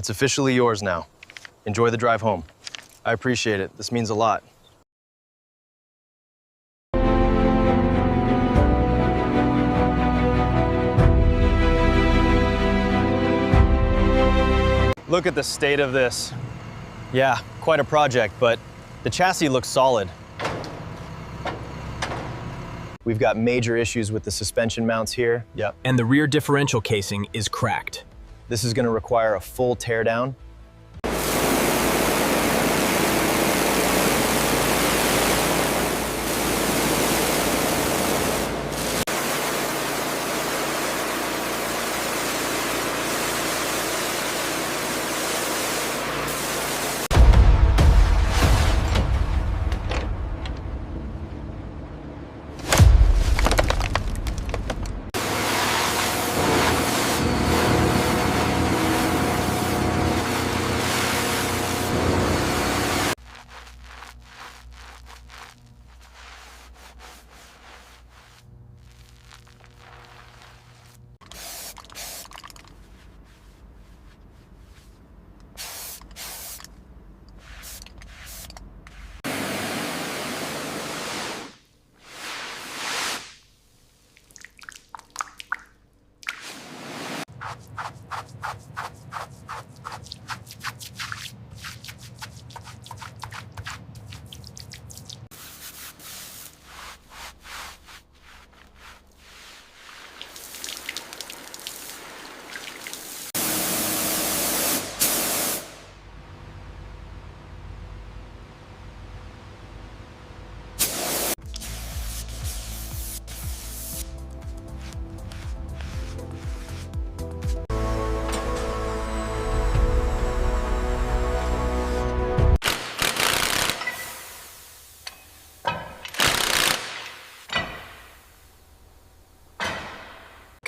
It's officially yours now. Enjoy the drive home. I appreciate it. This means a lot. Look at the state of this. Yeah, quite a project, but the chassis looks solid. We've got major issues with the suspension mounts here. Yep. And the rear differential casing is cracked. This is going to require a full teardown.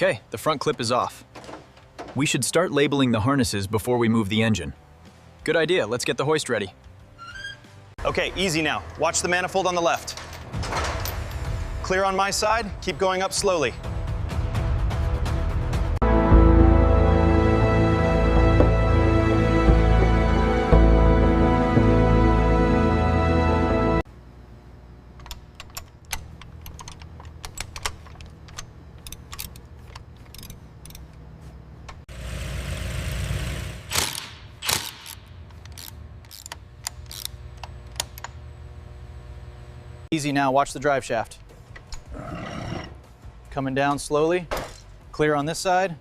Okay, the front clip is off. We should start labeling the harnesses before we move the engine. Good idea, let's get the hoist ready. Okay, easy now. Watch the manifold on the left. Clear on my side, keep going up slowly. Easy now, watch the drive shaft. Coming down slowly, clear on this side.